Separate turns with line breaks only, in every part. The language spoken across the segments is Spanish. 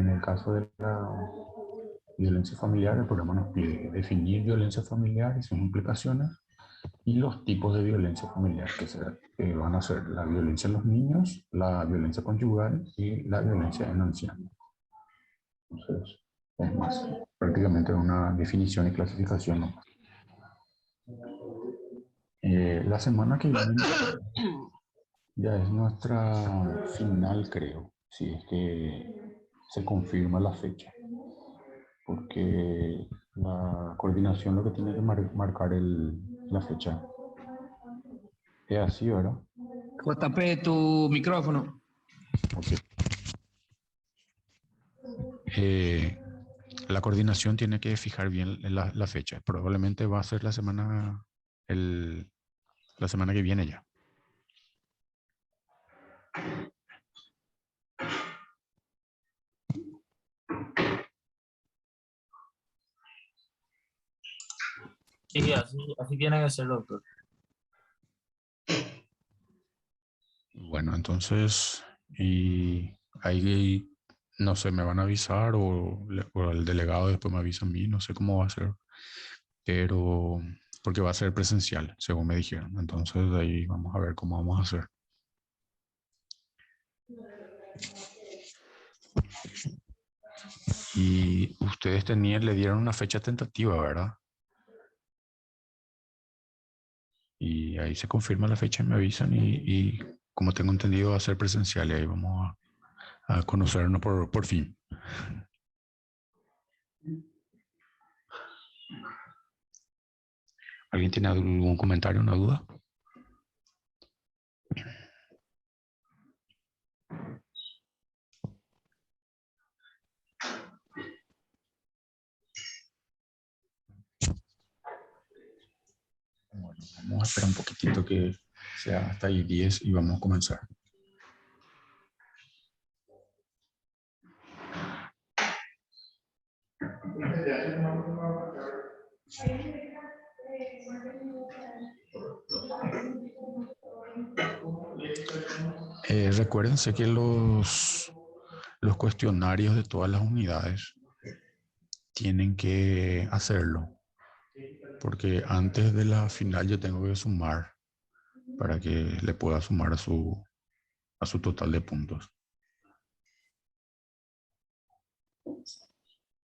en el caso de la violencia familiar, el programa nos pide definir violencia familiar y sus implicaciones y los tipos de violencia familiar que van a ser la violencia en los niños, la violencia conyugal y la violencia en ancianos. Entonces, es más, prácticamente una definición y clasificación, ¿no? La semana que viene ya es nuestra final, creo, si es que se confirma la fecha, porque la coordinación lo que tiene que marcar la fecha es así, ¿verdad?
JP, tu micrófono.
Okay. La coordinación tiene que fijar bien la fecha. Probablemente va a ser la semana que viene ya.
Sí, así tiene que ser, doctor.
Bueno, entonces, y ahí, no sé, me van a avisar o el delegado después me avisa a mí, no sé cómo va a ser, pero porque va a ser presencial, según me dijeron. Entonces, ahí vamos a ver cómo vamos a hacer. Y ustedes le dieron una fecha tentativa, ¿verdad? Y ahí se confirma la fecha y me avisan y como tengo entendido va a ser presencial y ahí vamos a conocernos por fin. ¿Alguien tiene algún comentario, una duda? Bueno, vamos a esperar un poquitito que sea hasta ahí 10 y vamos a comenzar. Recuérdense que los cuestionarios de todas las unidades tienen que hacerlo, porque antes de la final yo tengo que sumar para que le pueda sumar a su total de puntos.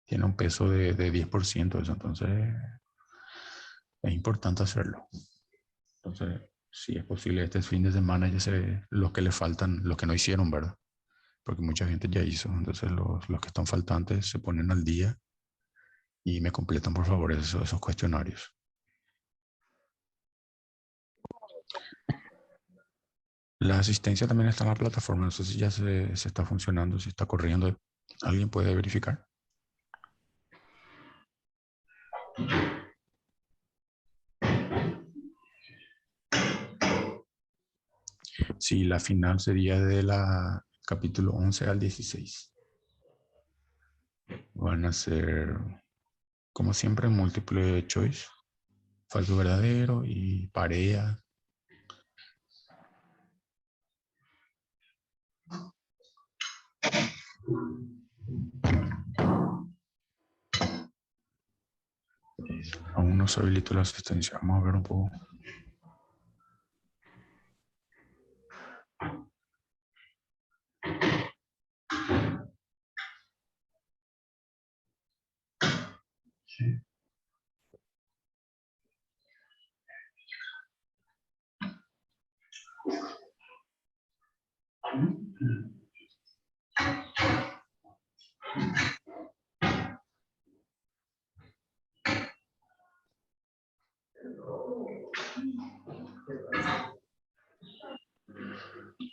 Tiene un peso de 10% eso, entonces es importante hacerlo. Entonces, si es posible este fin de semana ya sé los que le faltan, los que no hicieron, ¿verdad? Porque mucha gente ya hizo, entonces los que están faltantes se ponen al día y me completan por favor esos cuestionarios. La asistencia también está en la plataforma, no sé si ya se está funcionando, si está corriendo. ¿Alguien puede verificar? Sí, la final sería de la capítulo 11 al 16. Van a ser, como siempre, múltiple choice, falso verdadero y pareja. Aún no se habilitó la asistencia. Vamos a ver un poco. Sí.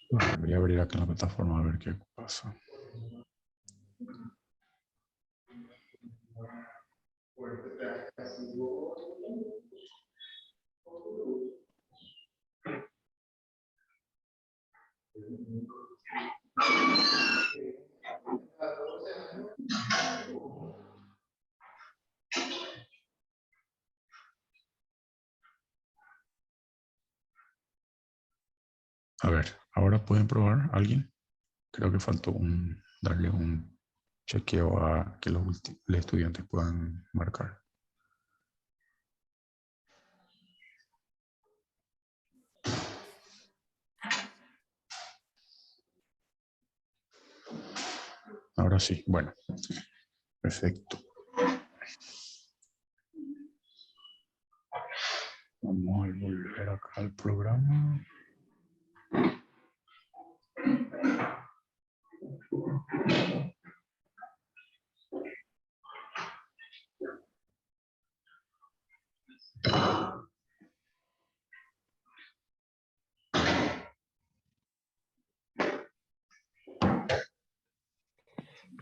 Bueno, voy a abrir acá la plataforma a ver qué pasa. A ver, ahora pueden probar alguien. Creo que faltó darle un chequeo a que los estudiantes puedan marcar. Ahora sí, bueno, perfecto. Vamos a volver acá al programa.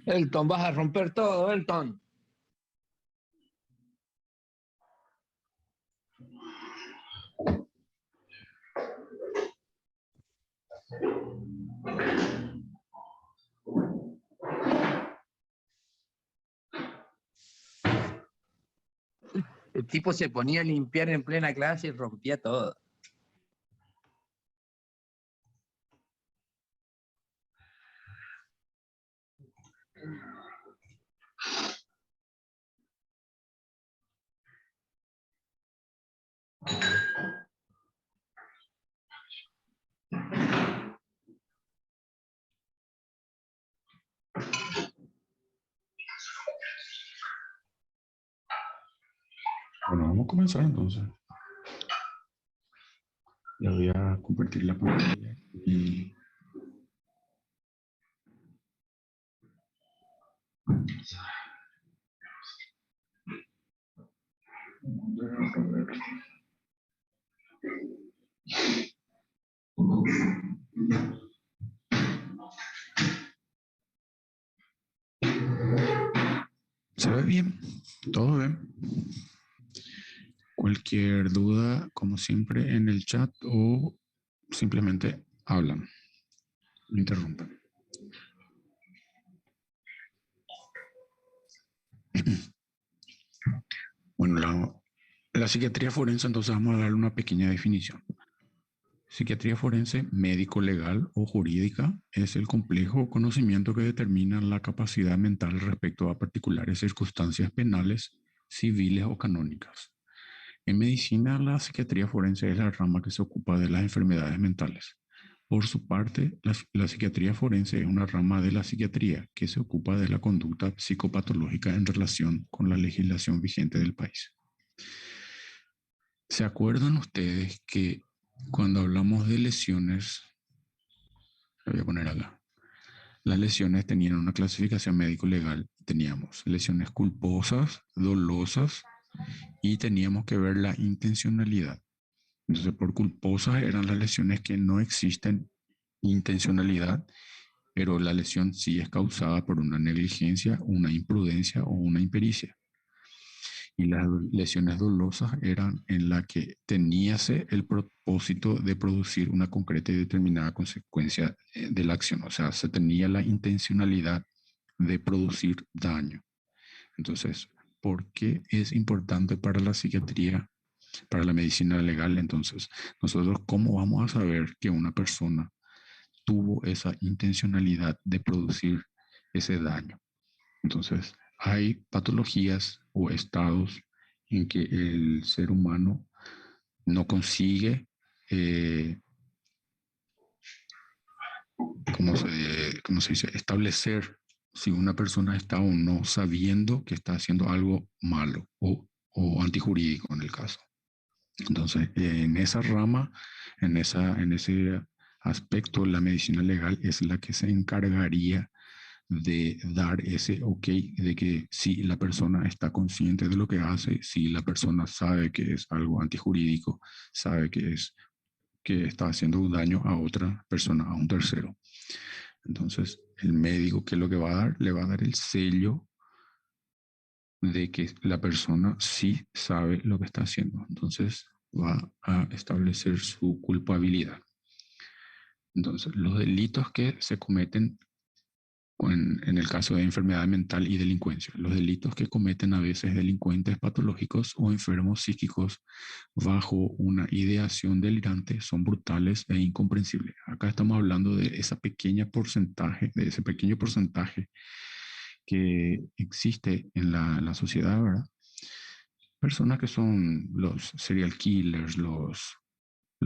Elton, vas a romper todo, Elton. El tipo se ponía a limpiar en plena clase y rompía todo.
Bueno, vamos a comenzar entonces. Le voy a compartir la pantalla y ¿se ve bien? ¿Todo bien? Cualquier duda, como siempre, en el chat o simplemente hablan, no interrumpan. Bueno, la psiquiatría forense, entonces vamos a darle una pequeña definición. Psiquiatría forense, médico-legal o jurídica, es el complejo conocimiento que determina la capacidad mental respecto a particulares circunstancias penales, civiles o canónicas. En medicina, la psiquiatría forense es la rama que se ocupa de las enfermedades mentales. Por su parte, la psiquiatría forense es una rama de la psiquiatría que se ocupa de la conducta psicopatológica en relación con la legislación vigente del país. ¿Se acuerdan ustedes que cuando hablamos de lesiones, lo voy a poner acá, las lesiones tenían una clasificación médico-legal? Teníamos lesiones culposas, dolosas y teníamos que ver la intencionalidad. Entonces, por culposas eran las lesiones que no existen intencionalidad, pero la lesión sí es causada por una negligencia, una imprudencia o una impericia. Y las lesiones dolosas eran en la que teníase el propósito de producir una concreta y determinada consecuencia de la acción. O sea, se tenía la intencionalidad de producir daño. Entonces, ¿por qué es importante para la psiquiatría, para la medicina legal? Entonces, nosotros, ¿cómo vamos a saber que una persona tuvo esa intencionalidad de producir ese daño? Entonces, hay patologías o estados en que el ser humano no consigue, ¿cómo se dice?, establecer si una persona está o no sabiendo que está haciendo algo malo o antijurídico en el caso. Entonces, en esa rama, en ese aspecto, la medicina legal es la que se encargaría de dar ese ok de que si la persona está consciente de lo que hace, si la persona sabe que es algo antijurídico, sabe que está haciendo un daño a otra persona, a un tercero. Entonces, el médico, ¿qué es lo que va a dar? Le va a dar el sello de que la persona sí sabe lo que está haciendo. Entonces, va a establecer su culpabilidad. Entonces, los delitos que se cometen en el caso de enfermedad mental y delincuencia, los delitos que cometen a veces delincuentes patológicos o enfermos psíquicos bajo una ideación delirante son brutales e incomprensibles. Acá estamos hablando de ese pequeño porcentaje que existe en la sociedad, ¿verdad? Personas que son los serial killers, los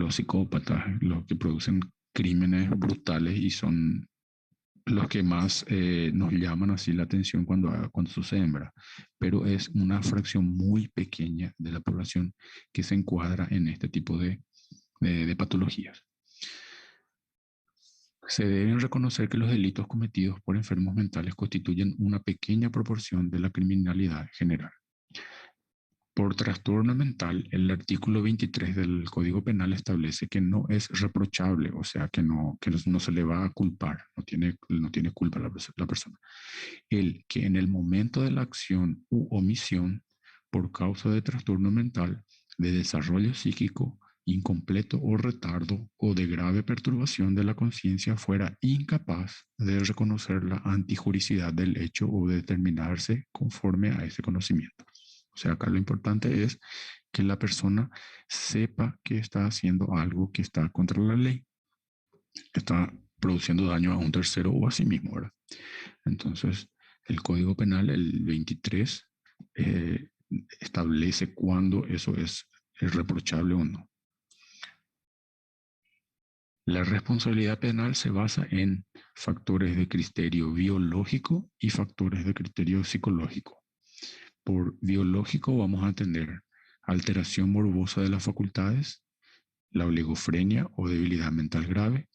psicópatas, los que producen crímenes brutales y son los que más nos llaman así la atención cuando suceden, ¿verdad? Pero es una fracción muy pequeña de la población que se encuadra en este tipo de patologías. Se deben reconocer que los delitos cometidos por enfermos mentales constituyen una pequeña proporción de la criminalidad general. Por trastorno mental, el artículo 23 del Código Penal establece que no es reprochable, o sea, que no se le va a culpar, no tiene culpa la persona. El que en el momento de la acción u omisión, por causa de trastorno mental, de desarrollo psíquico incompleto o retardo o de grave perturbación de la conciencia fuera incapaz de reconocer la antijuricidad del hecho o de determinarse conforme a ese conocimiento. O sea, acá lo importante es que la persona sepa que está haciendo algo que está contra la ley, que está produciendo daño a un tercero o a sí mismo, ¿verdad? Entonces, el Código Penal, el 23, establece cuándo eso es reprochable o no. La responsabilidad penal se basa en factores de criterio biológico y factores de criterio psicológico. Por biológico vamos a entender alteración morbosa de las facultades, la oligofrenia o debilidad mental grave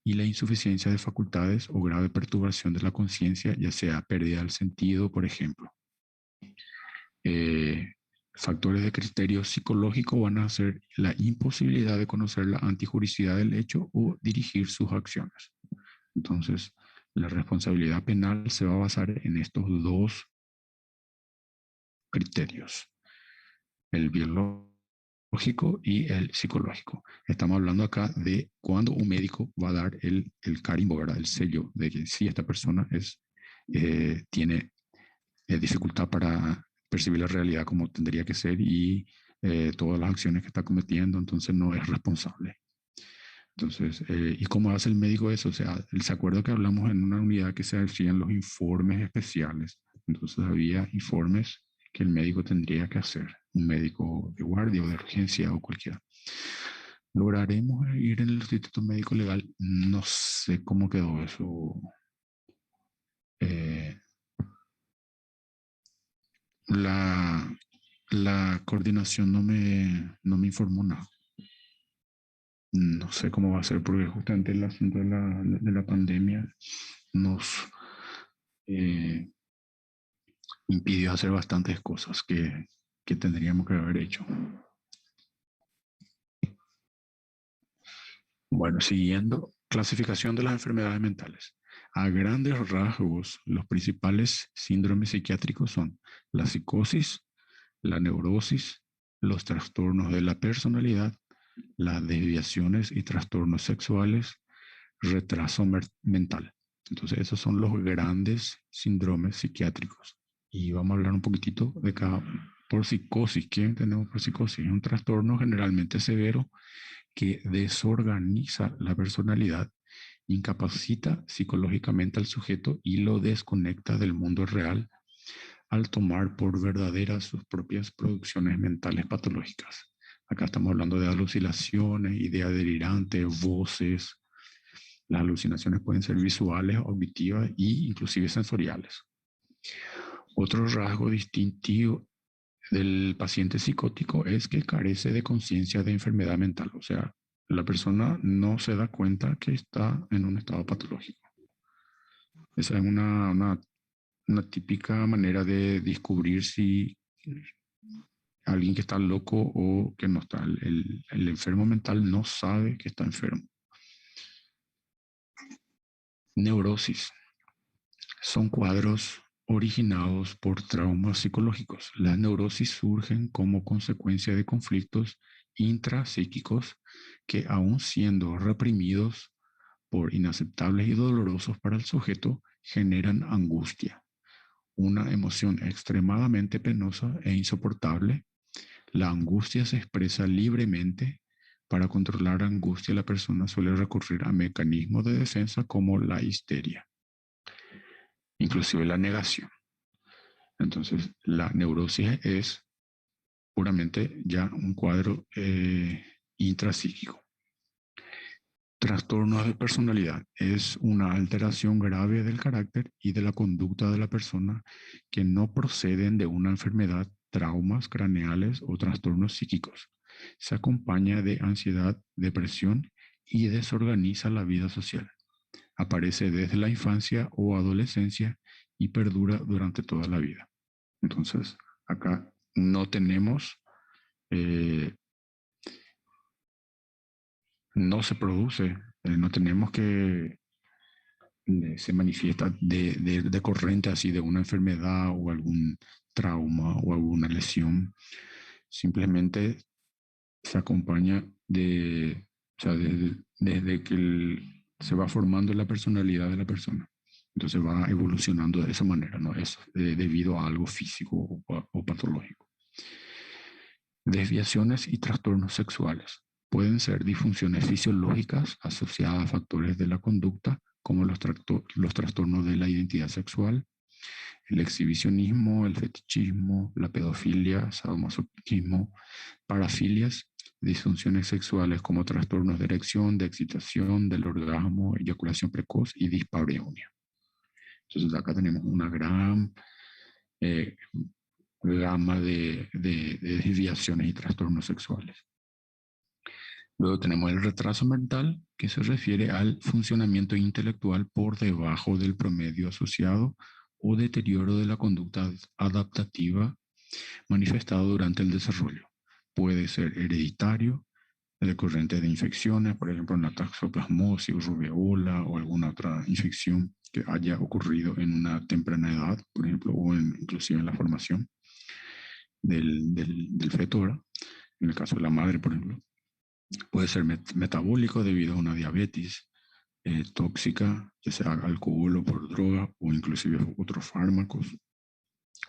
y la insuficiencia de facultades o grave perturbación de la conciencia, ya sea pérdida del sentido, por ejemplo. Factores de criterio psicológico van a ser la imposibilidad de conocer la antijuricidad del hecho o dirigir sus acciones. Entonces, la responsabilidad penal se va a basar en estos dos criterios, el biológico y el psicológico. Estamos hablando acá de cuando un médico va a dar el carimbo, ¿verdad? El sello de que sí, esta persona tiene dificultad para percibir la realidad como tendría que ser y todas las acciones que está cometiendo, entonces no es responsable. Entonces, ¿y cómo hace el médico eso? O sea, ¿se acuerda que hablamos en una unidad que se hacían los informes especiales? Entonces había informes que el médico tendría que hacer, un médico de guardia o de urgencia o cualquiera. ¿Lograremos ir en el Instituto Médico Legal? No sé cómo quedó eso. La coordinación no me informó nada. No sé cómo va a ser, porque justamente el asunto de la pandemia nos impidió hacer bastantes cosas que tendríamos que haber hecho. Bueno, siguiendo, clasificación de las enfermedades mentales. A grandes rasgos, los principales síndromes psiquiátricos son la psicosis, la neurosis, los trastornos de la personalidad, las desviaciones y trastornos sexuales, retraso mental. Entonces, esos son los grandes síndromes psiquiátricos. Y vamos a hablar un poquitito de cada por psicosis. ¿Qué entendemos por psicosis? Es un trastorno generalmente severo que desorganiza la personalidad, incapacita psicológicamente al sujeto y lo desconecta del mundo real al tomar por verdaderas sus propias producciones mentales patológicas. Acá estamos hablando de alucinaciones, ideas delirantes, voces. Las alucinaciones pueden ser visuales, auditivas e inclusive sensoriales. Otro rasgo distintivo del paciente psicótico es que carece de conciencia de enfermedad mental, o sea, la persona no se da cuenta que está en un estado patológico. Esa es una típica manera de descubrir si alguien que está loco o que no está. El enfermo mental no sabe que está enfermo. Neurosis. Son cuadros originados por traumas psicológicos. Las neurosis surgen como consecuencia de conflictos intrapsíquicos que, aun siendo reprimidos por inaceptables y dolorosos para el sujeto, generan angustia, una emoción extremadamente penosa e insoportable. La angustia se expresa libremente. Para controlar la angustia, la persona suele recurrir a mecanismos de defensa como la histeria. inclusive la negación. Entonces, la neurosis es puramente ya un cuadro intrapsíquico. Trastornos de personalidad es una alteración grave del carácter y de la conducta de la persona que no proceden de una enfermedad, traumas craneales o trastornos psíquicos. Se acompaña de ansiedad, depresión y desorganiza la vida social. Aparece desde la infancia o adolescencia y perdura durante toda la vida. Entonces, acá no tenemos, no se produce, no tenemos que se manifiesta de corriente así de una enfermedad o algún trauma o alguna lesión. Simplemente se acompaña de, o sea, desde que se va formando la personalidad de la persona. Entonces va evolucionando de esa manera, no es debido a algo físico o patológico. Desviaciones y trastornos sexuales. Pueden ser disfunciones fisiológicas asociadas a factores de la conducta, como los trastornos de la identidad sexual, el exhibicionismo, el fetichismo, la pedofilia, sadomasoquismo, parafilias, disfunciones sexuales como trastornos de erección, de excitación, del orgasmo, eyaculación precoz y dispareunia. Entonces acá tenemos una gran gama de desviaciones y trastornos sexuales. Luego tenemos el retraso mental, que se refiere al funcionamiento intelectual por debajo del promedio asociado o deterioro de la conducta adaptativa manifestado durante el desarrollo. Puede ser hereditario, decorrente de infecciones, por ejemplo, una toxoplasmosis, rubéola o alguna otra infección que haya ocurrido en una temprana edad, por ejemplo, o inclusive en la formación del feto, ¿verdad? En el caso de la madre, por ejemplo. Puede ser metabólico debido a una diabetes tóxica, ya sea alcohol o por droga o inclusive otros fármacos.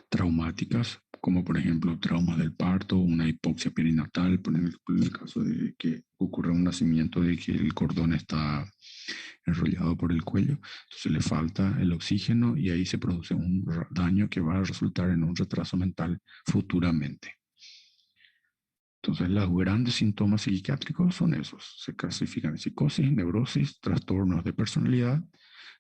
Traumáticas, como por ejemplo traumas del parto, una hipoxia perinatal, por ejemplo, en el caso de que ocurra un nacimiento de que el cordón está enrollado por el cuello, entonces le falta el oxígeno y ahí se produce un daño que va a resultar en un retraso mental futuramente. Entonces, los grandes síntomas psiquiátricos son esos. Se clasifican en psicosis, neurosis, trastornos de personalidad,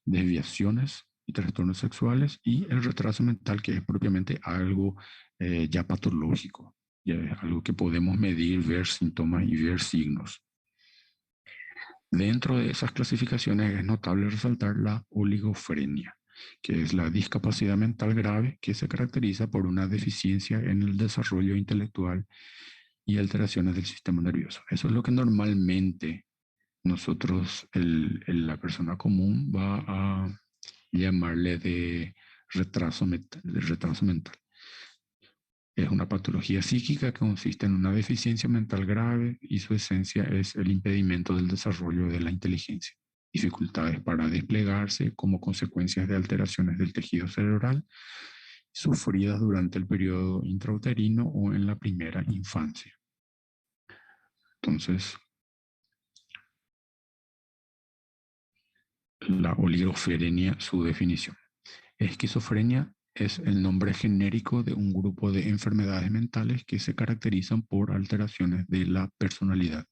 desviaciones y trastornos sexuales, y el retraso mental, que es propiamente algo ya patológico, ya es algo que podemos medir, ver síntomas y ver signos. Dentro de esas clasificaciones es notable resaltar la oligofrenia, que es la discapacidad mental grave que se caracteriza por una deficiencia en el desarrollo intelectual y alteraciones del sistema nervioso. Eso es lo que normalmente nosotros, la persona común, va a llamarle de retraso mental. Es una patología psíquica que consiste en una deficiencia mental grave y su esencia es el impedimento del desarrollo de la inteligencia, dificultades para desplegarse como consecuencias de alteraciones del tejido cerebral sufridas durante el periodo intrauterino o en la primera infancia. Entonces, la oligofrenia, su definición. Esquizofrenia es el nombre genérico de un grupo de enfermedades mentales que se caracterizan por alteraciones de la personalidad.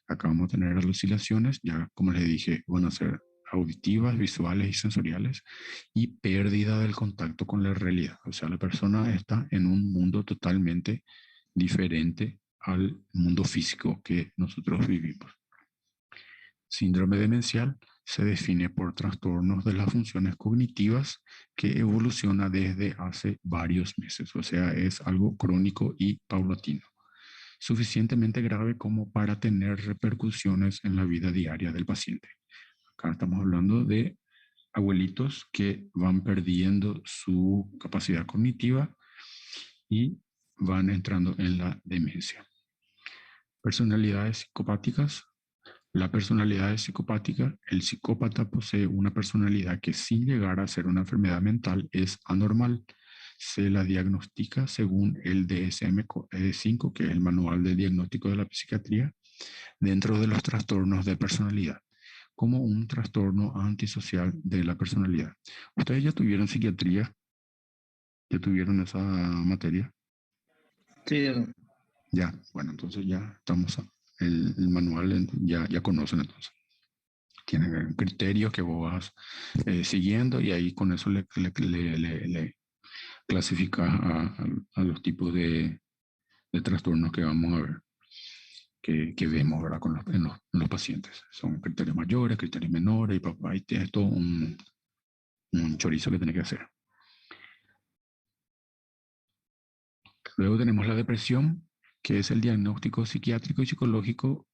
Acá vamos a tener alucinaciones, ya como les dije, van a ser auditivas, visuales y sensoriales, y pérdida del contacto con la realidad. O sea, la persona está en un mundo totalmente diferente al mundo físico que nosotros vivimos. Síndrome demencial se define por trastornos de las funciones cognitivas que evoluciona desde hace varios meses, o sea, es algo crónico y paulatino, suficientemente grave como para tener repercusiones en la vida diaria del paciente. Acá estamos hablando de abuelitos que van perdiendo su capacidad cognitiva y van entrando en la demencia. Personalidades psicopáticas. La personalidad es psicopática. El psicópata posee una personalidad que, sin llegar a ser una enfermedad mental, es anormal. Se la diagnostica según el DSM-5, que es el Manual de Diagnóstico de la Psiquiatría, dentro de los trastornos de personalidad, como un trastorno antisocial de la personalidad. ¿Ustedes ya tuvieron psiquiatría? ¿Ya tuvieron esa materia?
Sí,
Ya, bueno, entonces ya estamos, el manual ya conocen entonces. Tienen criterios que vos vas siguiendo y ahí con eso le clasificas a los tipos de trastornos que vamos a ver, que vemos, ¿verdad? En los pacientes. Son criterios mayores, criterios menores, y papá, y tienes todo un chorizo que tiene que hacer. Luego tenemos la depresión, que es el diagnóstico psiquiátrico y psicológico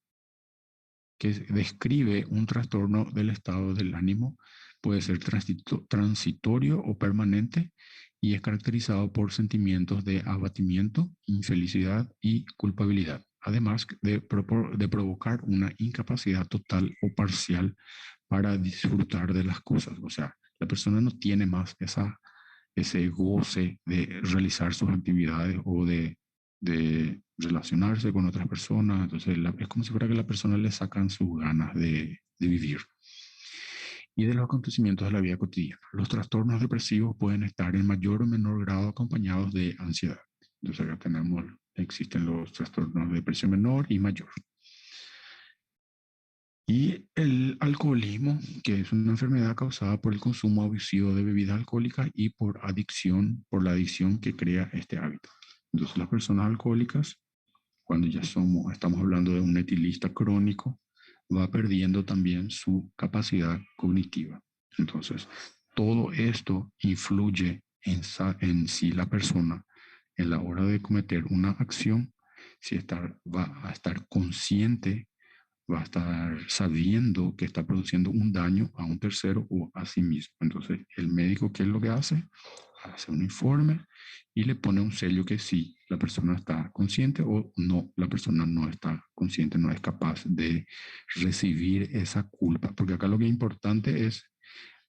que describe un trastorno del estado del ánimo. Puede ser transitorio o permanente y es caracterizado por sentimientos de abatimiento, infelicidad y culpabilidad, además de provocar una incapacidad total o parcial para disfrutar de las cosas. O sea, la persona no tiene más ese goce de realizar sus actividades o de relacionarse con otras personas. Entonces es como si fuera que a la persona le sacan sus ganas de vivir. Y de los acontecimientos de la vida cotidiana. Los trastornos depresivos pueden estar en mayor o menor grado acompañados de ansiedad. Entonces acá existen los trastornos de depresión menor y mayor. Y el alcoholismo, que es una enfermedad causada por el consumo abusivo de bebidas alcohólicas y por la adicción que crea este hábito. Entonces las personas alcohólicas, cuando ya estamos hablando de un etilista crónico, va perdiendo también su capacidad cognitiva. Entonces, todo esto influye en si la persona, en la hora de cometer una acción, va a estar consciente, va a estar sabiendo que está produciendo un daño a un tercero o a sí mismo. Entonces, el médico, ¿qué es lo que hace? Hace un informe y le pone un sello que sí, la persona está consciente o no, la persona no está consciente, no es capaz de recibir esa culpa. Porque acá lo que es importante es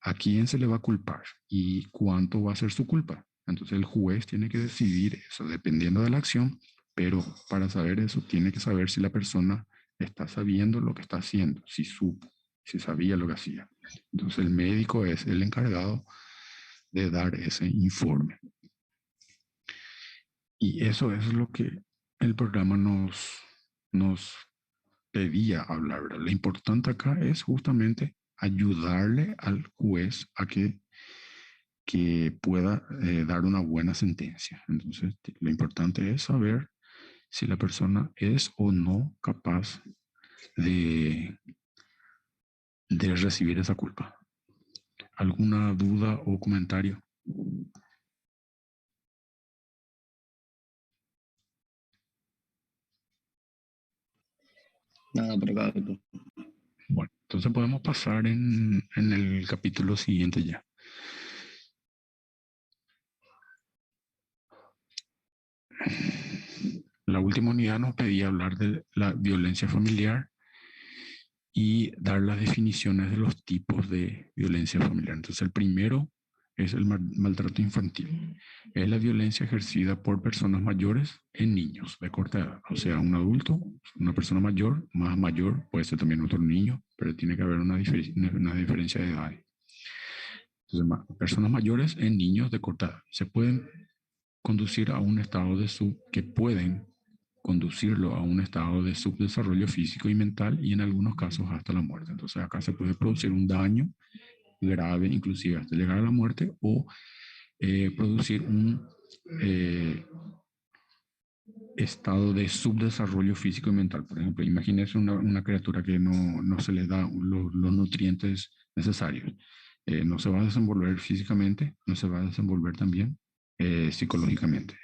a quién se le va a culpar y cuánto va a ser su culpa. Entonces el juez tiene que decidir eso dependiendo de la acción, pero para saber eso tiene que saber si la persona está sabiendo lo que está haciendo, si supo, si sabía lo que hacía. Entonces el médico es el encargado de dar ese informe. Y eso es lo que el programa nos pedía hablar, ¿verdad? Lo importante acá es justamente ayudarle al juez a que pueda dar una buena sentencia. Entonces, lo importante es saber si la persona es o no capaz de, de recibir esa culpa. ¿Alguna duda o comentario?
nada por acá, doctor.
Bueno, entonces podemos pasar en el capítulo siguiente ya. La última unidad nos pedía hablar de la violencia familiar y dar las definiciones de los tipos de violencia familiar. Entonces, el primero es el maltrato infantil. Es la violencia ejercida por personas mayores en niños de corta edad. O sea, un adulto, una persona mayor, más mayor, puede ser también otro niño, pero tiene que haber una diferencia de edad. Entonces, personas mayores en niños de corta edad se pueden conducir a un estado que pueden conducirlo a un estado de subdesarrollo físico y mental y en algunos casos hasta la muerte. Entonces acá se puede producir un daño grave, inclusive hasta llegar a la muerte, o producir un estado de subdesarrollo físico y mental. Por ejemplo, imagínense una criatura que no se le da los nutrientes necesarios. No se va a desenvolver físicamente, no se va a desenvolver también psicológicamente,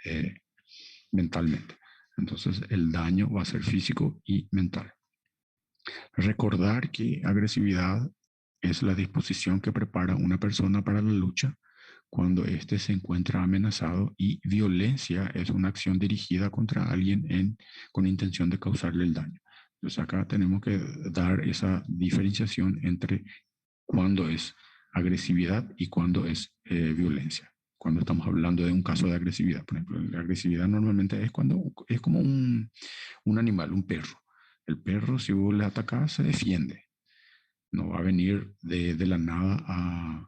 mentalmente. Entonces el daño va a ser físico y mental. Recordar que agresividad es la disposición que prepara una persona para la lucha cuando éste se encuentra amenazado y violencia es una acción dirigida contra alguien con intención de causarle el daño. Entonces acá tenemos que dar esa diferenciación entre cuándo es agresividad y cuándo es violencia. Cuando estamos hablando de un caso de agresividad, por ejemplo, la agresividad normalmente es cuando es como un animal, un perro. El perro, si vos le atacás, se defiende. no va a venir de la nada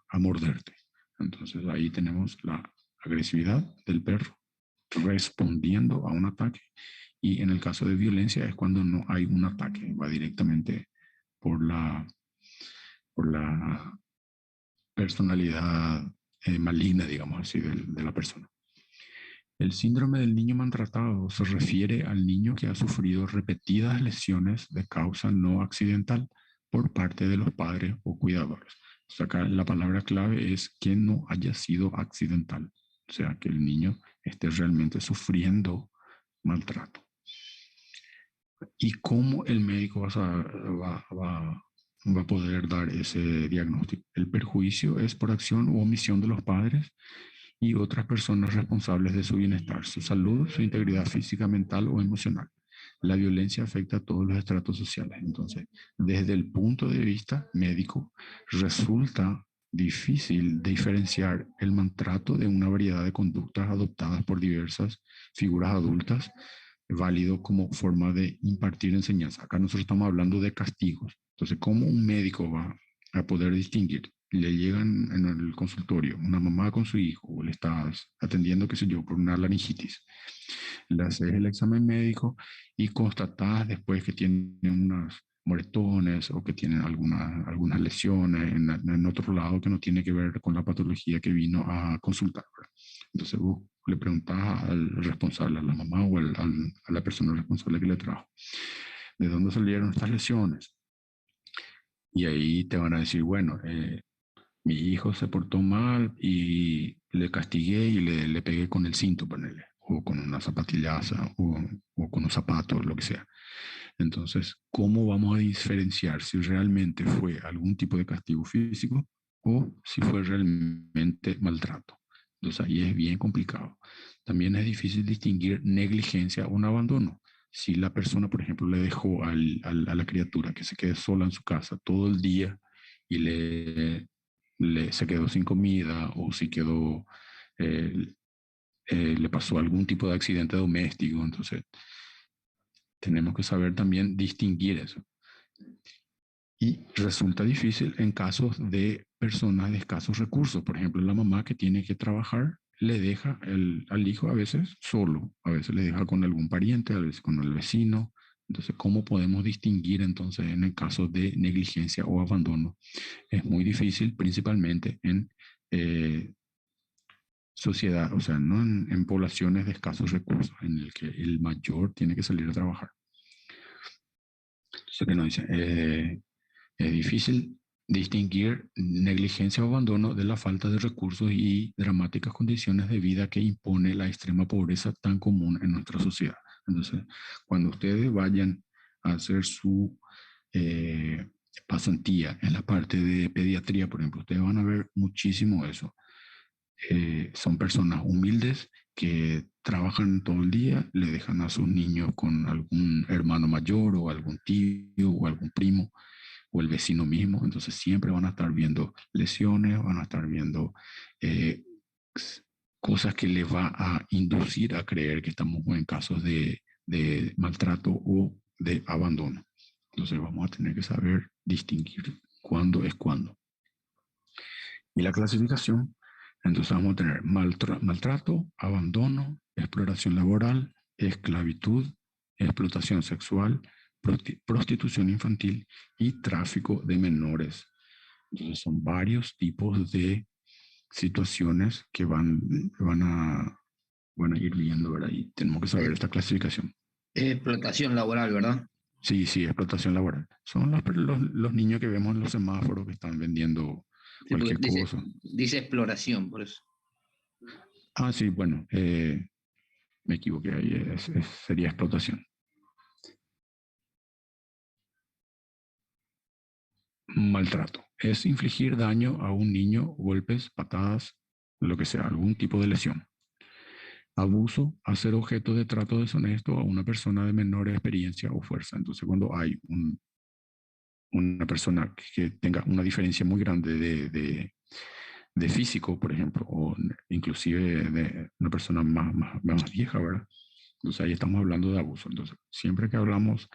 a morderte. Entonces ahí tenemos la agresividad del perro respondiendo a un ataque. Y en el caso de violencia es cuando no hay un ataque, va directamente por la personalidad maligna, digamos así, de la persona. El síndrome del niño maltratado se refiere al niño que ha sufrido repetidas lesiones de causa no accidental por parte de los padres o cuidadores. O sea, acá la palabra clave es que no haya sido accidental. O sea, que el niño esté realmente sufriendo maltrato. ¿Y cómo el médico va a poder dar ese diagnóstico? El perjuicio es por acción u omisión de los padres y otras personas responsables de su bienestar, su salud, su integridad física, mental o emocional. La violencia afecta a todos los estratos sociales. Entonces, desde el punto de vista médico, resulta difícil diferenciar el maltrato de una variedad de conductas adoptadas por diversas figuras adultas, válido como forma de impartir enseñanza. Acá nosotros estamos hablando de castigos. Entonces, ¿cómo un médico va a poder distinguir? Le llegan en el consultorio una mamá con su hijo, o le estás atendiendo, qué sé yo, por una laringitis. Le haces el examen médico y constatás después que tiene unos moretones o que tiene algunas lesiones en otro lado que no tiene que ver con la patología que vino a consultar. Entonces vos le preguntás al responsable, a la mamá o a la persona responsable que le trajo, ¿de dónde salieron estas lesiones? Y ahí te van a decir, bueno, mi hijo se portó mal y le castigué y le pegué con el cinto, ponele, o con una zapatillaza, o con un zapato, lo que sea. Entonces, ¿cómo vamos a diferenciar si realmente fue algún tipo de castigo físico o si fue realmente maltrato? Entonces, ahí es bien complicado. También es difícil distinguir negligencia o un abandono. Si la persona, por ejemplo, le dejó a la criatura que se quede sola en su casa todo el día y se quedó sin comida, o si quedó, eh, le pasó algún tipo de accidente doméstico, entonces tenemos que saber también distinguir eso. Y resulta difícil en casos de personas de escasos recursos. Por ejemplo, la mamá que tiene que trabajar le deja al hijo a veces solo, a veces le deja con algún pariente, a veces con el vecino. Entonces, ¿cómo podemos distinguir entonces en el caso de negligencia o abandono? Es muy difícil, principalmente en sociedad, o sea, no en poblaciones de escasos recursos, en el que el mayor tiene que salir a trabajar. Entonces, que nos dice, es difícil distinguir negligencia o abandono de la falta de recursos y dramáticas condiciones de vida que impone la extrema pobreza tan común en nuestra sociedad. Entonces, cuando ustedes vayan a hacer su pasantía en la parte de pediatría, por ejemplo, ustedes van a ver muchísimo eso. Son personas humildes que trabajan todo el día, le dejan a sus niños con algún hermano mayor o algún tío o algún primo o el vecino mismo, entonces siempre van a estar viendo lesiones, van a estar viendo eh, cosas que les va a inducir a creer que estamos en casos de maltrato o de abandono. Entonces vamos a tener que saber distinguir cuándo es cuándo. Y la clasificación, entonces vamos a tener maltrato, abandono, exploración laboral, esclavitud, explotación sexual, prostitución infantil y tráfico de menores. Entonces son varios tipos de situaciones que van a ir viendo, ¿verdad? Y tenemos que saber esta clasificación.
Explotación laboral, ¿verdad?
Sí, explotación laboral. Son los niños que vemos en los semáforos que están vendiendo cualquier cosa.
Dice exploración, por eso.
Ah, sí, bueno, me equivoqué ahí, sería explotación. Maltrato. Es infligir daño a un niño, golpes, patadas, lo que sea, algún tipo de lesión. Abuso, hacer objeto de trato deshonesto a una persona de menor experiencia o fuerza. Entonces, cuando hay una persona que tenga una diferencia muy grande de físico, por ejemplo, o inclusive de una persona más vieja, ¿verdad? Entonces ahí estamos hablando de abuso. Entonces, siempre que hablamos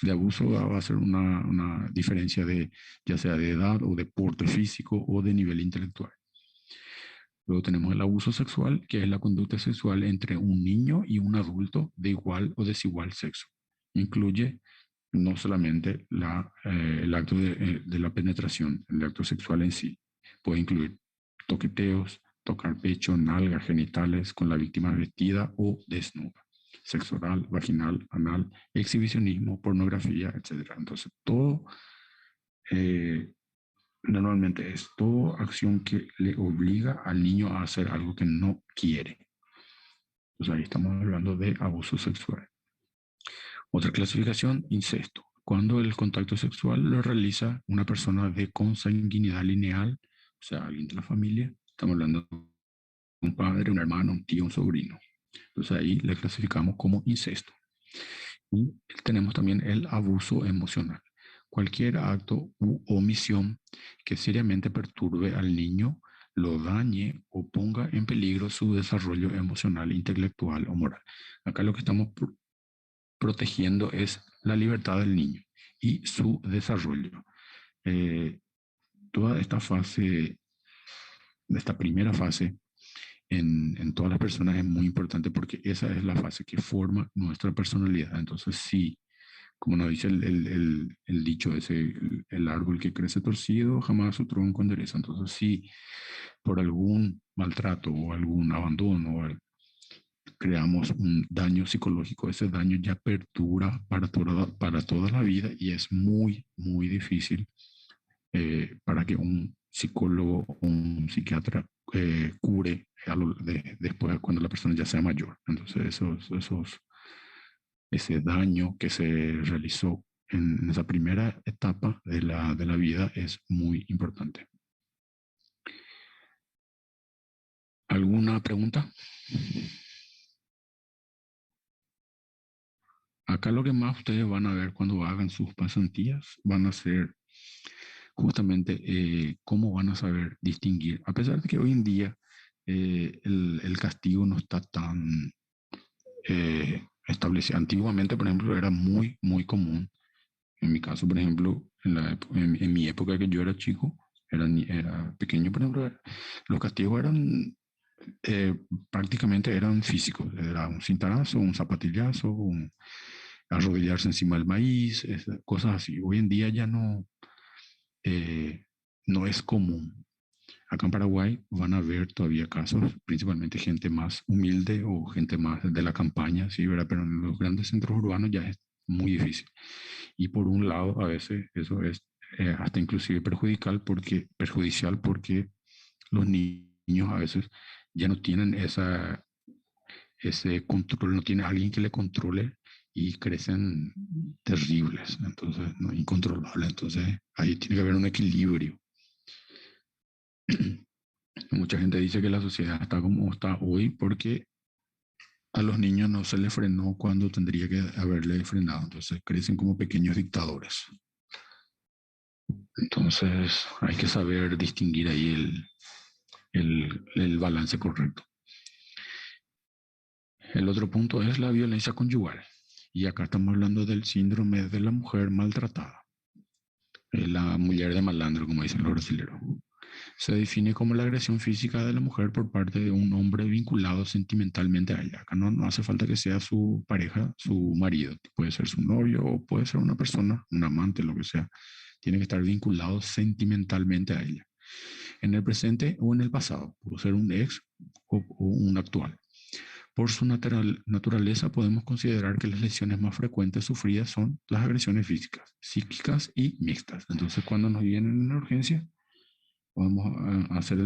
de abuso va a ser una diferencia de ya sea de edad o de porte físico o de nivel intelectual. Luego tenemos el abuso sexual, que es la conducta sexual entre un niño y un adulto de igual o desigual sexo. Incluye no solamente el acto de la penetración, el acto sexual en sí. Puede incluir toqueteos, tocar pecho, nalgas, genitales con la víctima vestida o desnuda, sexo oral, vaginal, anal, exhibicionismo, pornografía, etc. Entonces, todo eh, normalmente es toda acción que le obliga al niño a hacer algo que no quiere. Pues ahí estamos hablando de abuso sexual. Otra clasificación, incesto. Cuando el contacto sexual lo realiza una persona de consanguinidad lineal, o sea, alguien de la familia, estamos hablando de un padre, un hermano, un tío, un sobrino. Entonces ahí le clasificamos como incesto. Y tenemos también el abuso emocional. Cualquier acto u omisión que seriamente perturbe al niño, lo dañe o ponga en peligro su desarrollo emocional, intelectual o moral. Acá lo que estamos protegiendo es la libertad del niño y su desarrollo. Eh, Toda esta fase, esta primera fase en todas las personas es muy importante porque esa es la fase que forma nuestra personalidad. Entonces, sí, como nos dice el dicho ese, el árbol que crece torcido jamás su tronco endereza. Entonces, si por algún maltrato o algún abandono creamos un daño psicológico, ese daño ya perdura para toda la vida y es muy, muy difícil para que un psicólogo o un psiquiatra cure después cuando la persona ya sea mayor. Entonces, ese daño que se realizó en esa primera etapa de la vida es muy importante. ¿Alguna pregunta? Acá lo que más ustedes van a ver cuando hagan sus pasantías van a ser justamente cómo van a saber distinguir. A pesar de que hoy en día el castigo no está tan establecido. Antiguamente, por ejemplo, era muy, muy común. En mi caso, por ejemplo, en mi época que yo era chico, era pequeño, por ejemplo, los castigos eran prácticamente eran físicos. Era un cintarazo, un zapatillazo, arrodillarse encima del maíz, cosas así. Hoy en día ya eh, no es común. Acá en Paraguay van a ver todavía casos, principalmente gente más humilde o gente más de la campaña, sí, ¿verdad? Pero en los grandes centros urbanos ya es muy difícil. Y por un lado, a veces eso es hasta inclusive perjudicial porque los niños a veces ya no tienen ese control, no tiene alguien que le controle y crecen terribles, entonces, no, incontrolables. Entonces, ahí tiene que haber un equilibrio. Mucha gente dice que la sociedad está como está hoy porque a los niños no se les frenó cuando tendría que haberle frenado, entonces crecen como pequeños dictadores. Entonces hay que saber distinguir ahí el balance correcto. El otro punto es la violencia conyugal. Y acá estamos hablando del síndrome de la mujer maltratada. La mujer de malandro, como dicen los brasileños. Se define como la agresión física de la mujer por parte de un hombre vinculado sentimentalmente a ella. Acá no hace falta que sea su pareja, su marido. Puede ser su novio o puede ser una persona, un amante, lo que sea. Tiene que estar vinculado sentimentalmente a ella. En el presente o en el pasado. Puede ser un ex o un actual. Por su naturaleza podemos considerar que las lesiones más frecuentes sufridas son las agresiones físicas, psíquicas y mixtas. Entonces, cuando nos vienen en una urgencia, podemos hacer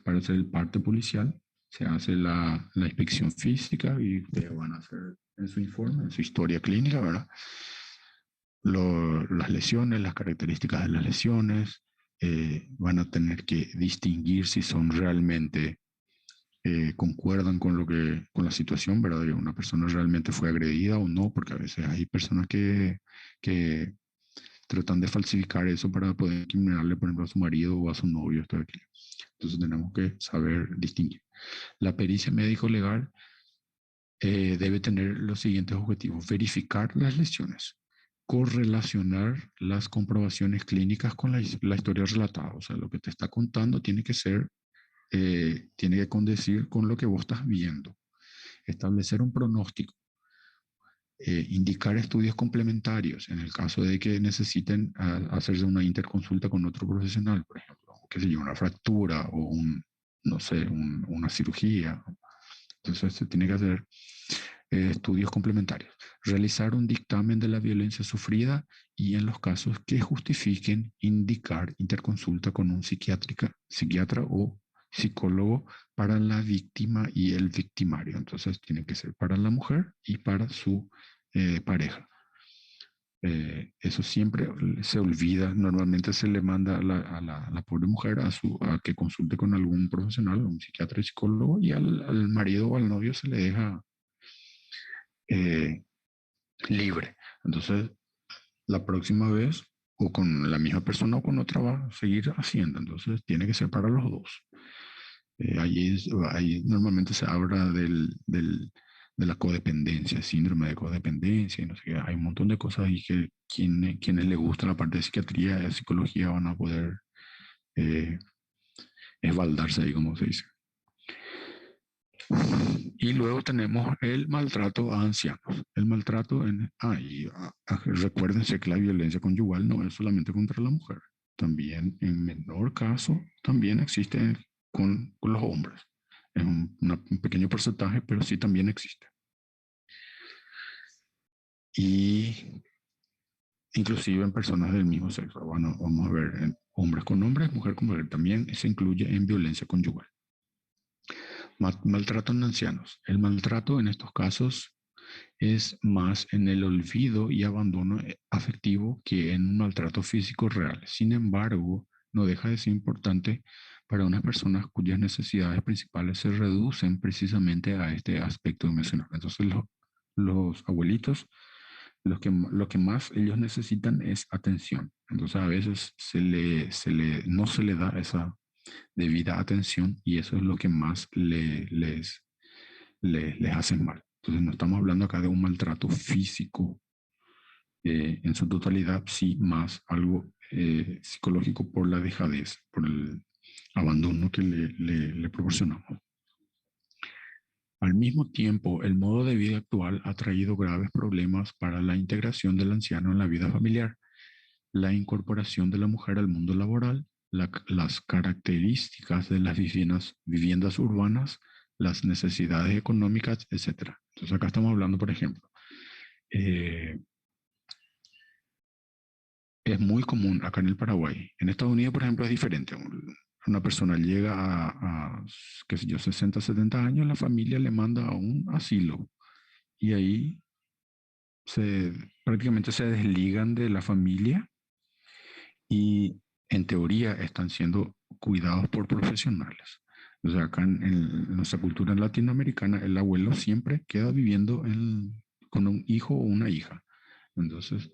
para hacer el parte policial, se hace la inspección física y ustedes van a hacer en su informe, en su historia clínica, ¿verdad? Las lesiones, las características de las lesiones, van a tener que distinguir si son realmente concuerdan con la situación, ¿verdad? Que una persona realmente fue agredida o no, porque a veces hay personas que tratan de falsificar eso para poder incriminarle, por ejemplo, a su marido o a su novio. Esto aquí. Entonces tenemos que saber distinguir. La pericia médico-legal debe tener los siguientes objetivos: verificar las lesiones, correlacionar las comprobaciones clínicas con la historia relatada. O sea, lo que te está contando tiene que ser, tiene que condecir con lo que vos estás viendo. Establecer un pronóstico. Indicar estudios complementarios en el caso de que necesiten hacerse una interconsulta con otro profesional, por ejemplo, qué sé yo, una fractura o no sé, una cirugía. Entonces se tiene que hacer estudios complementarios. Realizar un dictamen de la violencia sufrida y, en los casos que justifiquen, indicar interconsulta con un psiquiatra o psicólogo para la víctima y el victimario. Entonces tiene que ser para la mujer y para su pareja. Eso siempre se olvida. Normalmente se le manda a la pobre mujer a que consulte con algún profesional, un psiquiatra y psicólogo, y al marido o al novio se le deja libre. Entonces, la próxima vez, o con la misma persona o con otra, va a seguir haciendo. Entonces, tiene que ser para los dos. Ahí normalmente se habla de la codependencia, síndrome de codependencia, y no sé qué. Hay un montón de cosas ahí que quienes les gusta la parte de psiquiatría y de psicología van a poder eh, esbaldarse ahí, como se dice. Y luego tenemos el maltrato a ancianos. El maltrato recuérdense que la violencia conyugal no es solamente contra la mujer. También, en menor caso, también existe con los hombres. Es un pequeño porcentaje, pero sí también existe. Y inclusive en personas del mismo sexo. Bueno, vamos a ver, en hombres con hombres, mujer con mujer, también se incluye en violencia conyugal. Maltrato en ancianos. El maltrato en estos casos es más en el olvido y abandono afectivo que en un maltrato físico real. Sin embargo, no deja de ser importante para unas personas cuyas necesidades principales se reducen precisamente a este aspecto mencionado. Entonces, los abuelitos, lo que más ellos necesitan es atención. Entonces, a veces no se le da esa debida atención y eso es lo que más les hace mal. Entonces no estamos hablando acá de un maltrato físico en su totalidad, sí, más algo psicológico por la dejadez, por el abandono que le proporcionamos. Al mismo tiempo, el modo de vida actual ha traído graves problemas para la integración del anciano en la vida familiar, la incorporación de la mujer al mundo laboral, las características de las viviendas urbanas, las necesidades económicas, etc. Entonces acá estamos hablando, por ejemplo, es muy común acá en el Paraguay. En Estados Unidos, por ejemplo, es diferente. Una persona llega qué sé yo, 60, 70 años, la familia le manda a un asilo y ahí prácticamente se desligan de la familia y en teoría están siendo cuidados por profesionales. O sea, acá en nuestra cultura latinoamericana, el abuelo siempre queda viviendo con un hijo o una hija. Entonces,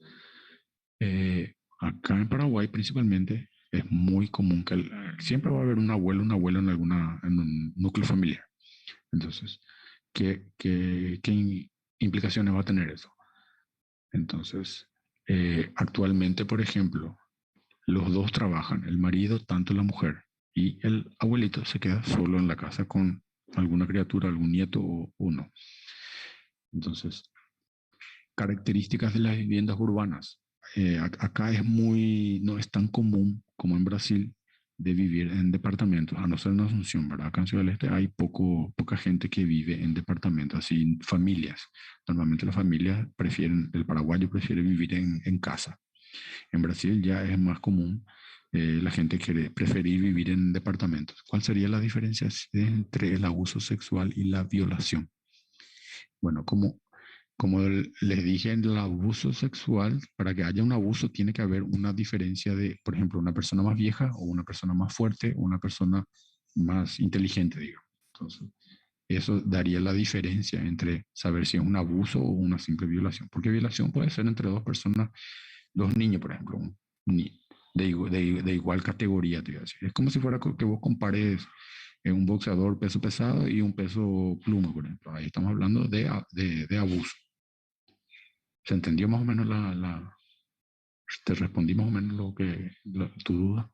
acá en Paraguay principalmente es muy común que siempre va a haber un abuelo en un núcleo familiar. Entonces, ¿qué implicaciones va a tener eso? Entonces, actualmente, por ejemplo, los dos trabajan, el marido, tanto la mujer, y el abuelito se queda solo en la casa con alguna criatura, algún nieto o no. Entonces, características de las viviendas urbanas. Acá no es tan común como en Brasil de vivir en departamentos, a no ser en Asunción, ¿verdad? Acá en Ciudad del Este hay poca gente que vive en departamentos, así familias. Normalmente las familias el paraguayo prefiere vivir en casa. En Brasil ya es más común la gente quiere preferir vivir en departamentos. ¿Cuál sería la diferencia entre el abuso sexual y la violación? Bueno, como les dije, en el abuso sexual, para que haya un abuso tiene que haber una diferencia de, por ejemplo, una persona más vieja o una persona más fuerte o una persona más inteligente, digamos. Entonces, eso daría la diferencia entre saber si es un abuso o una simple violación. Porque violación puede ser entre dos personas, dos niños, por ejemplo, de igual categoría, te voy a decir. Es como si fuera que vos compares un boxeador peso pesado y un peso pluma, por ejemplo. Ahí estamos hablando de abuso. ¿Se entendió más o menos te respondí más o menos tu duda?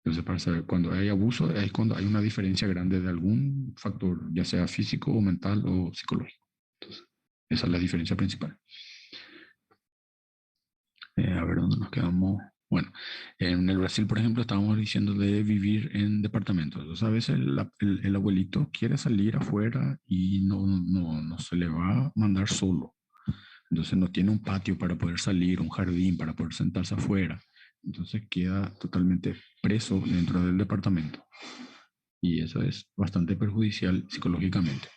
Entonces, para saber cuando hay abuso, es cuando hay una diferencia grande de algún factor, ya sea físico o mental o psicológico. Entonces, esa es la diferencia principal. A ver dónde nos quedamos. Bueno, en el Brasil, por ejemplo, estábamos diciendo de vivir en departamentos. Entonces, a veces el abuelito quiere salir afuera y no se le va a mandar solo. Entonces, no tiene un patio para poder salir, un jardín para poder sentarse afuera. Entonces, queda totalmente preso dentro del departamento. Y eso es bastante perjudicial psicológicamente.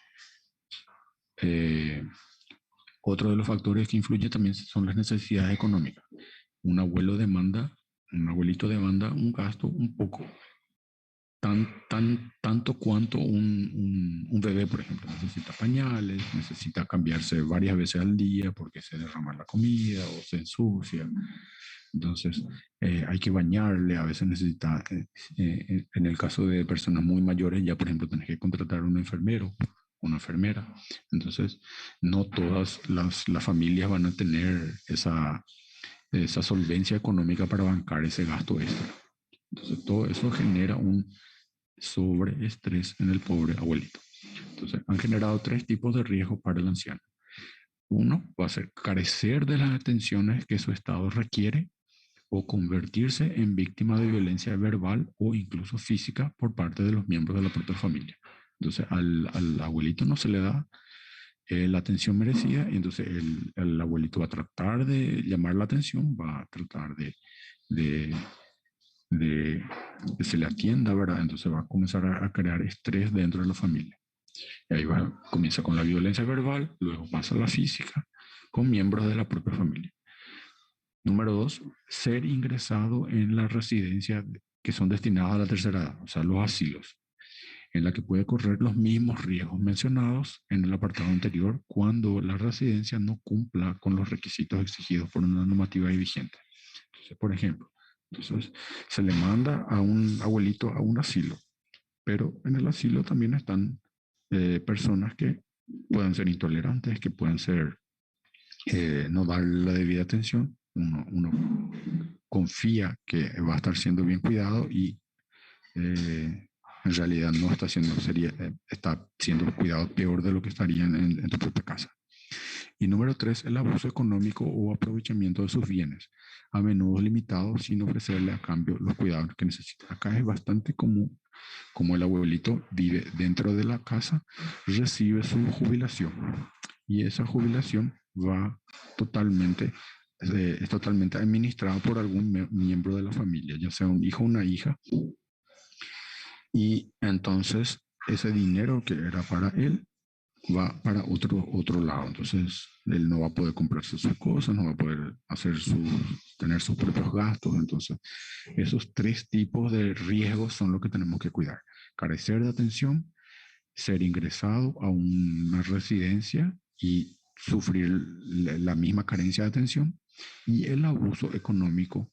Otro de los factores que influye también son las necesidades económicas. Un abuelito demanda un gasto un poco, tanto cuanto un bebé, por ejemplo. Necesita pañales, necesita cambiarse varias veces al día porque se derrama la comida o se ensucia. Entonces, hay que bañarle, a veces necesita, en el caso de personas muy mayores, ya por ejemplo, tenés que contratar un enfermero, una enfermera. Entonces, no todas las familias van a tener esa solvencia económica para bancar ese gasto extra. Entonces, todo eso genera un sobreestrés en el pobre abuelito. Entonces, han generado 3 tipos de riesgo para el anciano. Uno va a ser carecer de las atenciones que su estado requiere o convertirse en víctima de violencia verbal o incluso física por parte de los miembros de la propia familia. Entonces, al abuelito no se le da la atención merecida y entonces el abuelito va a tratar de llamar la atención, va a tratar de que se le atienda, ¿verdad? Entonces va a comenzar a crear estrés dentro de la familia. Y ahí comienza con la violencia verbal, luego pasa a la física, con miembros de la propia familia. Número 2, ser ingresado en las residencias que son destinadas a la tercera edad, o sea, los asilos, en la que puede correr los mismos riesgos mencionados en el apartado anterior cuando la residencia no cumpla con los requisitos exigidos por una normativa vigente. Entonces, por ejemplo, se le manda a un abuelito a un asilo, pero en el asilo también están personas que pueden ser intolerantes, que pueden ser no dar la debida atención. Uno confía que va a estar siendo bien cuidado y en realidad no está siendo, está siendo cuidado peor de lo que estaría en tu propia casa. Y número 3, el abuso económico o aprovechamiento de sus bienes, a menudo limitado sin ofrecerle a cambio los cuidados que necesita. Acá es bastante común, como el abuelito vive dentro de la casa, recibe su jubilación y esa jubilación es totalmente administrada por algún miembro de la familia, ya sea un hijo o una hija, y entonces ese dinero que era para él va para otro lado. Entonces, él no va a poder comprarse sus cosas, no va a poder tener sus propios gastos. Entonces, esos 3 tipos de riesgos son los que tenemos que cuidar. Carecer de atención, ser ingresado a una residencia y sufrir la misma carencia de atención, y el abuso económico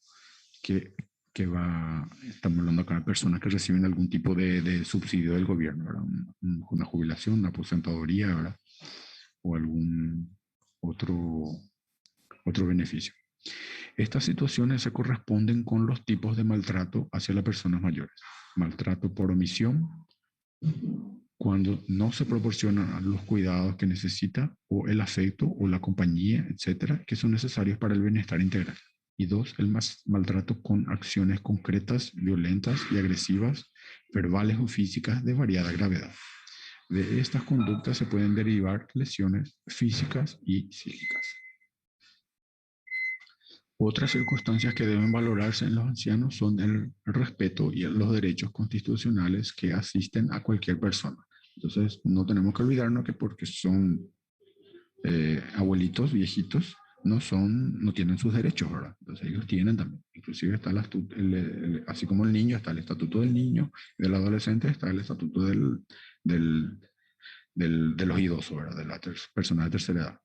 estamos hablando acá de personas que reciben algún tipo de subsidio del gobierno, ¿verdad? Una jubilación, una aposentadoría, ¿verdad? O algún otro beneficio. Estas situaciones se corresponden con los tipos de maltrato hacia las personas mayores. Maltrato por omisión, cuando no se proporcionan los cuidados que necesita, o el afecto o la compañía, etcétera, que son necesarios para el bienestar integral. Y 2, el maltrato con acciones concretas, violentas y agresivas, verbales o físicas de variada gravedad. De estas conductas se pueden derivar lesiones físicas y psíquicas. Otras circunstancias que deben valorarse en los ancianos son el respeto y los derechos constitucionales que asisten a cualquier persona. Entonces, no tenemos que olvidarnos que porque son abuelitos, viejitos, no tienen sus derechos, ¿verdad? Entonces ellos tienen también. Inclusive está así como el niño, está el estatuto del niño, y del adolescente está el estatuto de los idosos, ¿verdad? De la persona de tercera edad.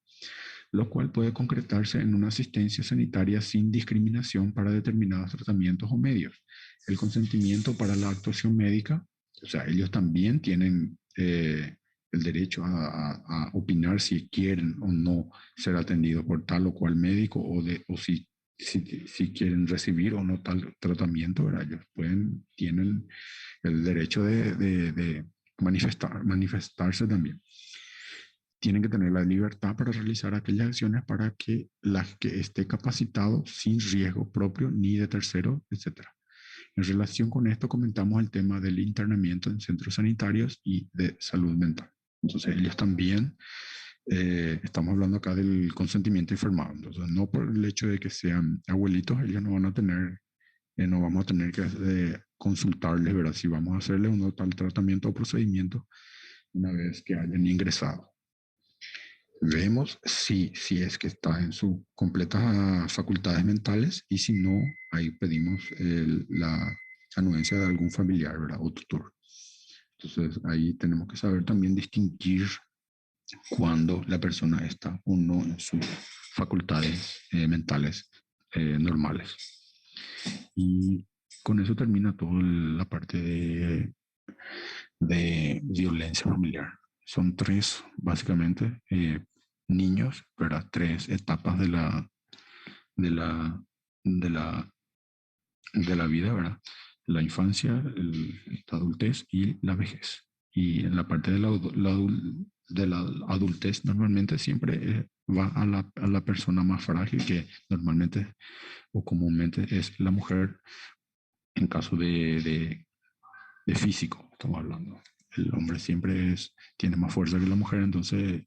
lo cual puede concretarse en una asistencia sanitaria sin discriminación para determinados tratamientos o medios. El consentimiento para la actuación médica, o sea, ellos también tienen el derecho a opinar si quieren o no ser atendidos por tal o cual médico o si quieren recibir o no tal tratamiento, ¿verdad? Ellos tienen el derecho de manifestarse también. Tienen que tener la libertad para realizar aquellas acciones para que las que esté capacitado sin riesgo propio ni de tercero, etc. En relación con esto comentamos el tema del internamiento en centros sanitarios y de salud mental. Entonces ellos también, estamos hablando acá del consentimiento informado. Entonces no por el hecho de que sean abuelitos, ellos no van a tener, no vamos a tener que consultarles, ¿verdad? Si vamos a hacerles un tal tratamiento o procedimiento una vez que hayan ingresado. Vemos si es que está en sus completas facultades mentales y si no, ahí pedimos la anuencia de algún familiar, ¿verdad? O tutor. Entonces ahí tenemos que saber también distinguir cuando la persona está o no en sus facultades mentales normales. Y con eso termina toda la parte de violencia familiar. Son tres, básicamente, niños, ¿verdad? Tres etapas de la vida, ¿verdad? La infancia, la adultez y la vejez. Y en la parte de la adultez normalmente siempre va a la persona más frágil, que normalmente o comúnmente es la mujer, en caso de físico, estamos hablando. El hombre siempre tiene más fuerza que la mujer, entonces,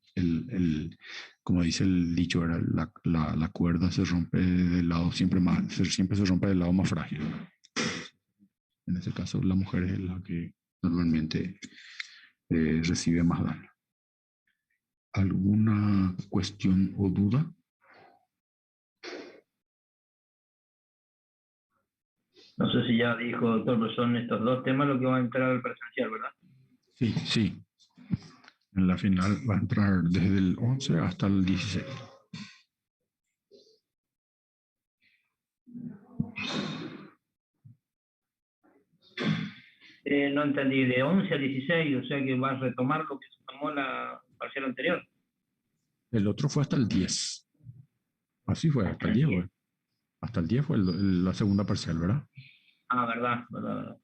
como dice el dicho, la cuerda se rompe del lado siempre se rompe del lado más frágil. En ese caso, la mujer es la que normalmente recibe más daño. ¿Alguna cuestión o duda?
No sé si ya dijo, doctor, pero son estos dos temas los que van a entrar al presencial, ¿verdad?
Sí, sí. En la final va a entrar desde el 11 hasta el 16.
No entendí, de 11 a 16, o sea que va a retomar lo que se tomó la parcial anterior.
El otro fue hasta el 10. Así fue, hasta el 10, güey. Hasta el 10 fue la segunda parcial, ¿verdad?
Ah, verdad.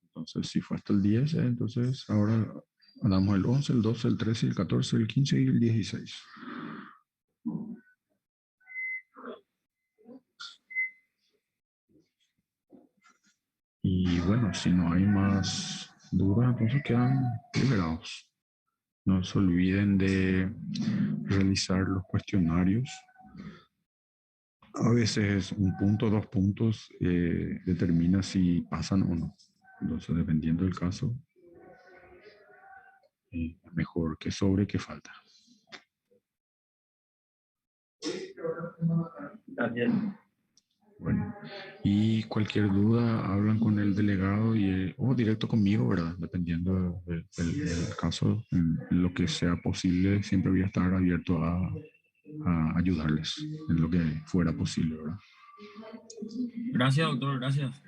Entonces, si fue hasta el 10, entonces ahora damos el 11, el 12, el 13, el 14, el 15 y el 16. Y bueno, si no hay más dudas, entonces quedan liberados. No se olviden de realizar los cuestionarios. A veces un punto, 2 puntos determina si pasan o no. Entonces, dependiendo del caso, mejor que sobre que falta.
Gracias.
Bueno, y cualquier duda hablan con el delegado o directo conmigo, ¿verdad? Dependiendo del caso, en lo que sea posible, siempre voy a estar abierto a ayudarles en lo que fuera posible, ¿verdad?
Gracias, doctor, gracias.